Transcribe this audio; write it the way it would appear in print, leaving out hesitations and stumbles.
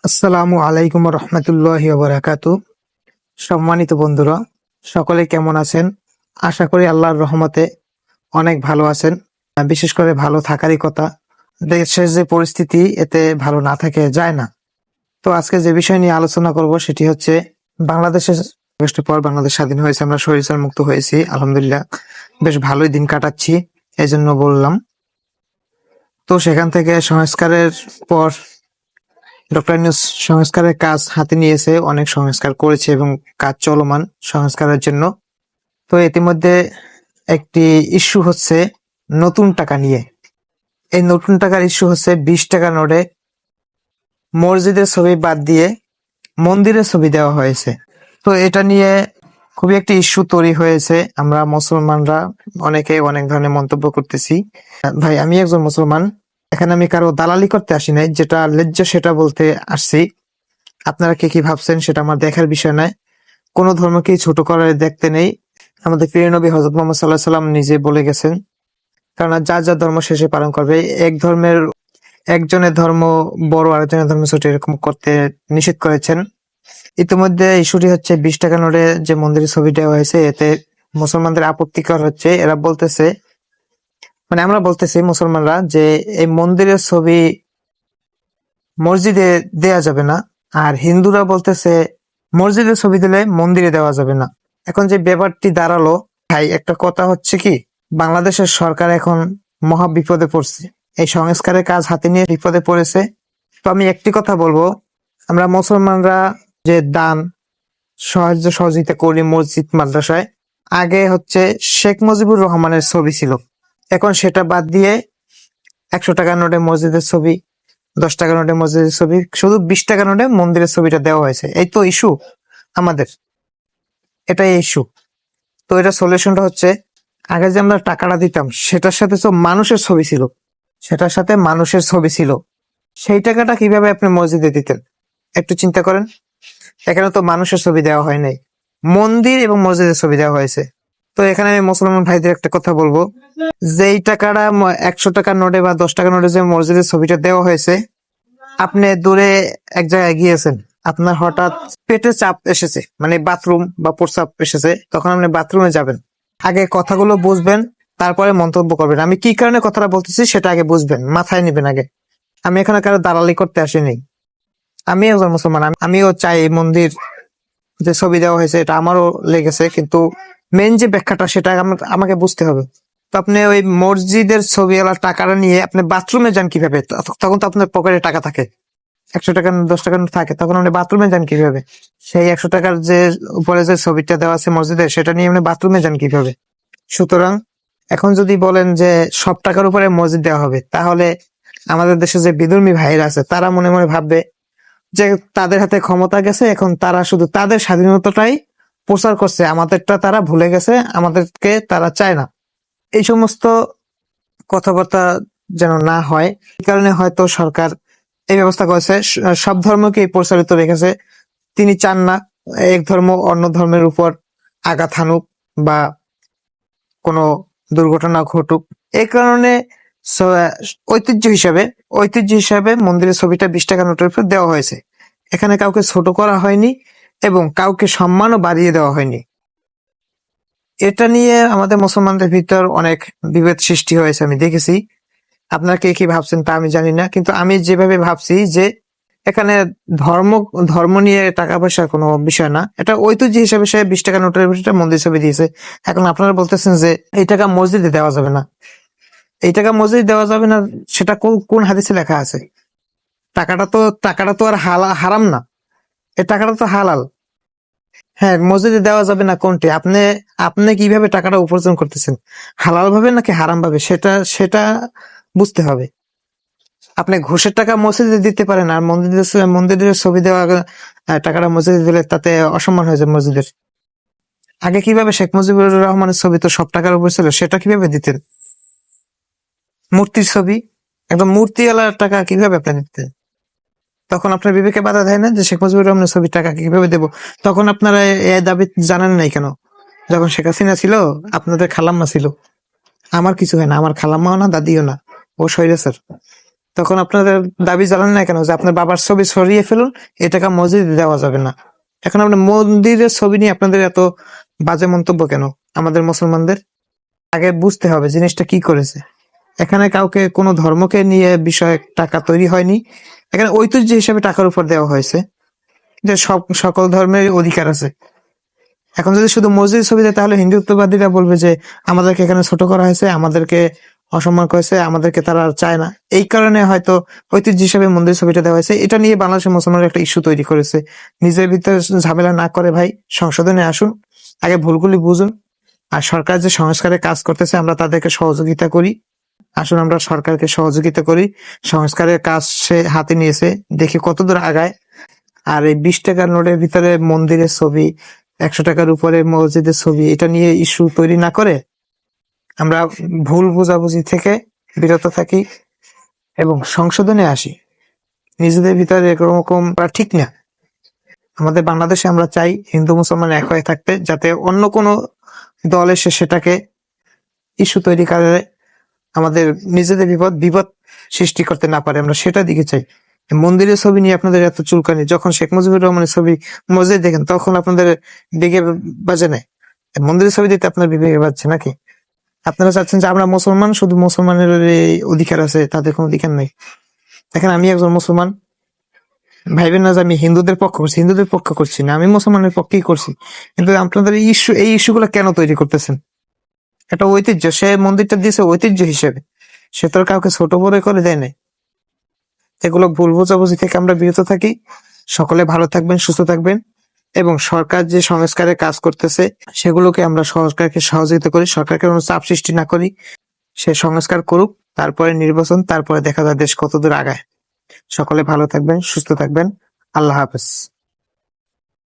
আসসালামু আলাইকুম রহমতুল্লাহি বারাকাতু। সম্মানিত বন্ধুরা, সকলে কেমন আছেন? আশা করি আল্লাহর রহমতে অনেক ভালো আছেন। বিশেষ করে ভালো থাকারই কথা। দেশের যে পরিস্থিতি, এতে ভালো না থাকে যায় না। তো আজকে যে বিষয় নিয়ে আলোচনা করব সেটি হচ্ছে বাংলাদেশের আগস্টের পর বাংলাদেশ স্বাধীন হয়েছে, আমরা স্বৈরাচার মুক্ত হয়েছি, আলহামদুলিল্লাহ। বেশ ভালোই দিন কাটাচ্ছি, এই জন্য বললাম। তো সেখান থেকে সংস্কারের পর ডক্টর ইউনূস সংস্কারের কাজ হাতে নিয়েছে, অনেক সংস্কার করেছে এবং কাজ চলমান সংস্কারের জন্য। তো ইতিমধ্যে একটি ইস্যু হচ্ছে নতুন টাকা নিয়ে। এই নতুন টাকার ইস্যু হচ্ছে 20 টাকা নোটে মসজিদের ছবি বাদ দিয়ে মন্দিরের ছবি দেওয়া হয়েছে। তো এটা নিয়ে খুবই একটি ইস্যু তৈরি হয়েছে। আমরা মুসলমানরা অনেকে অনেক ধরনের মন্তব্য করতেছি। ভাই, আমি একজন মুসলমান, এখানে আমি কারো দালালি করতে আসি নাই, যেটা ন্যায্য সেটা বলতে আসছি। আপনারা কে কি ভাবছেন সেটা আমার দেখার বিষয় নয়। কোনো ধর্মকেই ছোট করে দেখতে নেই। আমাদের প্রিয় নবী হযরত মুহাম্মদ সাল্লাল্লাহু আলাইহি সাল্লাম নিজে বলে গেছেন, কারণ যার যার ধর্ম শেষে পালন করবে। একজনের ধর্ম বড়, আরেকজনের ধর্ম ছোট, এরকম করতে নিষেধ করেছেন। ইতিমধ্যে ইস্যুটি হচ্ছে 20 টাকা নোটে যে মন্দিরের ছবি দেওয়া হয়েছে, এতে মুসলমানদের আপত্তিকর হচ্ছে। এরা বলতেছে, মানে আমরা বলতেছি মুসলমানরা, যে এই মন্দিরের ছবি মসজিদে দেয়া যাবে না। আর হিন্দুরা বলতেছে মসজিদে ছবি দিলে মন্দিরে দেওয়া যাবে না। এখন যে ব্যাপারটি দাঁড়ালো, ভাই, একটা কথা হচ্ছে কি, বাংলাদেশের সরকার এখন মহা বিপদে পড়ছে। এই সংস্কারের কাজ হাতে নিয়ে বিপদে পড়েছে। তো আমি একটি কথা বলবো, আমরা মুসলমানরা যে দান সাহায্য সহযোগিতা করি মসজিদ মাদ্রাসায়, আগে হচ্ছে শেখ মুজিবুর রহমানের ছবি ছিল, এখন সেটা বাদ দিয়ে 100 টাকা নোটে মসজিদের ছবি, 10 টাকা নোটে মসজিদের ছবি, শুধু 20 টাকা নোটে মন্দিরের ছবিটা দেওয়া হয়েছে। এই তো ইস্যু আমাদের, এটাই ইস্যু। তো এটা সলিউশনটা হচ্ছে, আগে যে আমরা টাকাটা দিতাম সেটার সাথে তো মানুষের ছবি ছিল, সেই টাকাটা কিভাবে আপনি মসজিদে দিতেন একটু চিন্তা করেন। এখানে তো মানুষের ছবি দেওয়া হয় নাই, মন্দির এবং মসজিদের ছবি দেওয়া হয়েছে। তো এখানে আমি মুসলমান ভাইদের একটা কথা বলবো, যেই টাকাটা 100 টাকার নোটে বা 10 টাকার নোটে যে মসজিদের ছবিটা দেওয়া হয়েছে, আপনি দূরে এক জায়গায় গিয়েছেন, আপনার হঠাৎ পেটে চাপ এসেছে, মানে বাথরুম বা প্রস্রাব এসেছে, তখন আপনি বাথরুমে যাবেন। আগে কথাগুলো বুঝবেন, তারপরে মন্তব্য করবেন। আমি কি কারণে কথাটা বলতেছি সেটা আগে বুঝবেন, মাথায় নিবেন আগে। আমি এখানে কারো দালালি করতে আসিনি। আমি একজন মুসলমান, আমিও চাই এই মন্দির যে ছবি দেওয়া হয়েছে এটা আমারও লেগেছে, কিন্তু মেন যে ব্যাখ্যাটা সেটা আমাকে বুঝতে হবে। তো আপনি ওই মসজিদের ছবিওয়ালা টাকাটা নিয়ে আপনি বাথরুমে যান কিভাবে? তখন তো আপনার পকেটে টাকা থাকে, 100 টাকা 10 টাকা থাকে, তখন আপনি বাথরুমে যান কিভাবে? সেই 100 টাকার যে উপরে যে ছবিটা দেওয়া আছে মসজিদের, সেটা নিয়ে আপনি বাথরুমে যান কিভাবে? সুতরাং এখন যদি বলেন যে সব টাকার উপরে মসজিদ দেওয়া হবে, তাহলে আমাদের দেশে যে বিধর্মী ভাইরা আছে তারা মনে মনে ভাববে যে তাদের হাতে ক্ষমতা গেছে, এখন তারা শুধু তাদের স্বাধীনতাটাই প্রচার করছে, আমাদেরটা তারা ভুলে গেছে, আমাদেরকে তারা চায় না। এই সমস্ত কথাবার্তা যেন না হয়, এই কারণে হয়তো সরকার এই ব্যবস্থা করেছে। সব ধর্মকে প্রচারিত রেখেছে। তিনি চান না এক ধর্ম অন্য ধর্মের উপর আঘাত হানুক বা কোনো দুর্ঘটনা ঘটুক। এই কারণে ঐতিহ্য হিসাবে মন্দিরের ছবিটা 20 টাকা নোটের উপর দেওয়া হয়েছে। এখানে কাউকে ছোট করা হয়নি এবং কাউকে সম্মানও বাড়িয়ে দেওয়া হয়নি। এটা নিয়ে আমাদের মুসলমানদের ভিতর অনেক বিভেদ সৃষ্টি হয়েছে, আমি দেখেছি। আপনারা কে কি ভাবছেন তা আমি জানি না, কিন্তু আমি যেভাবে ভাবছি যে এখানে ধর্ম ধর্ম নিয়ে টাকা পয়সার কোনো বিষয় না, এটা ঐতিহ্য হিসেবে সে 20 টাকা নোটের ভিতরে মন্দির ছবি দিয়েছে। এখন আপনারা বলতেছেন যে এই টাকা মসজিদে দেওয়া যাবে না, সেটা কোন কোন হাদিসে লেখা আছে? টাকাটা তো আর হারাম না, এই টাকাটা তো হালাল। হ্যাঁ, মসজিদে দেওয়া যাবে না কোনটি? আপনি আপনি কিভাবে টাকাটা উপার্জন করতেছেন, হালাল ভাবে নাকি হারাম ভাবে, সেটা সেটা বুঝতে হবে। আপনি ঘুষের টাকা মসজিদে দিতে পারেন, আর মন্দিরের ছবি দেওয়া টাকাটা মসজিদে দিলে তাতে অসম্মান হয়ে যায় মসজিদের। আগে কিভাবে শেখ মুজিবুর রহমানের ছবি তো সব টাকার উপর ছিল, সেটা কিভাবে দিতেন? মূর্তির ছবি, একদম মূর্তিওয়ালার টাকা কিভাবে আপনি দিতেন? তখন আপনার বিবেকে বাধা দেয় না যে শেখ মুজিবুর রহমানের ছবির টাকা কিভাবে দেবো? তখন আপনারা এই দাবি জানেন নাই কেন? যখন শেখ হাসিনা ছিল, আপনাদের খালাম্মা ছিল। আমার কিছু হয় না, আমার খালাম্মাও না, দাদিও না, ও স্বৈরাচার। তখন আপনাদের দাবি জানান না কেন যে আপনার বাবার ছবি সরিয়ে ফেলুন, এ টাকা মসজিদে দেওয়া যাবে না। এখন আপনার মন্দিরের ছবি নিয়ে আপনাদের এত বাজে মন্তব্য কেন আমাদের মুসলমানদের? আগে বুঝতে হবে জিনিসটা কি করেছে। এখানে কাউকে কোনো ধর্মকে নিয়ে বিষয়ে টাকা তৈরি হয়নি, এখানে ঐতিহ্য হিসেবে টাকার উপর দেওয়া হয়েছে, যে সকল ধর্মের অধিকার আছে। এখন যদি শুধু মসজিদ ছবি দেয় তাহলে হিন্দুত্ববাদীরা বলবে যে আমাদেরকে এখানে ছোট করা হয়েছে, আমাদেরকে অসম্মান করেছে, আমাদেরকে তারা আর চায় না, এই কারণে হয়তো ঐতিহ্য হিসেবে মন্দির ছবিটা দেওয়া হয়েছে। এটা নিয়ে বাংলাদেশের মুসলমানরা একটা ইস্যু তৈরি করেছে। নিজের ভিতরে ঝামেলা না করে ভাই সংশোধনে আসুন, আগে ভুলগুলি বুঝুন। আর সরকার যে সংস্কারের কাজ করতেছে আমরা তাদেরকে সহযোগিতা করি। আসুন আমরা সরকারকে সহযোগিতা করি, সংস্কারের কাজ সে হাতে নিয়েছে, দেখি কতদূর আগায়। আর এই 20 টাকার নোটের ভিতরে মন্দিরের ছবি, 100 টাকার উপরে মসজিদের ছবি, এটা নিয়ে ইস্যু তৈরি না করে আমরা ভুল বোঝাবুঝি থেকে বিরত থাকি এবং সংশোধনে আসি। নিজেদের ভিতরে এরকম করা ঠিক না। আমাদের বাংলাদেশে আমরা চাই হিন্দু মুসলমান এক হয়ে থাকতে, যাতে অন্য কোনো দল এসে সেটাকে ইস্যু তৈরি করে আমাদের নিজেদের বিপদ সৃষ্টি করতে না পারে, আমরা সেটা দিকে চাই। মন্দিরের ছবি নিয়ে আপনাদের এত চুলকানি, যখন শেখ মুজিবুর রহমানের ছবি মসজিদ দেখেন তখন আপনাদের বিবেকে বাজে নাই? মন্দিরের ছবি দিতে আপনার বিবেকে বাজছে নাকি? আপনারা চাচ্ছেন যে আমরা মুসলমান, শুধু মুসলমানের এই অধিকার আছে, তাদের কোনো অধিকার নেই। দেখেন আমি একজন মুসলমান, ভাইবেন না যে আমি হিন্দুদের পক্ষ করছি, হিন্দুদের পক্ষ করছি না, আমি মুসলমানের পক্ষেই করছি। কিন্তু আপনাদের এই ইস্যুগুলো কেন তৈরি করতেছেন? এটা ঐতিহ্য, সে মন্দিরটা দিয়েছে ঐতিহ্য হিসেবে, সে তো আর কাউকে ছোট বড় করে দেয় নাই। এগুলো ভুল বোঝাবুঝি থেকে আমরা বিরত থাকি। সকলে ভালো থাকবেন, সুস্থ থাকবেন, এবং সরকার যে সংস্কারের কাজ করতেছে সেগুলোকে আমরা সরকারকে সহযোগিতা করি, সরকারকে কোনো চাপ সৃষ্টি না করি। সে সংস্কার করুক, তারপরে নির্বাচন, তারপরে দেখা যায় দেশ কতদূর আগায়। সকলে ভালো থাকবেন, সুস্থ থাকবেন। আল্লাহ হাফেজ।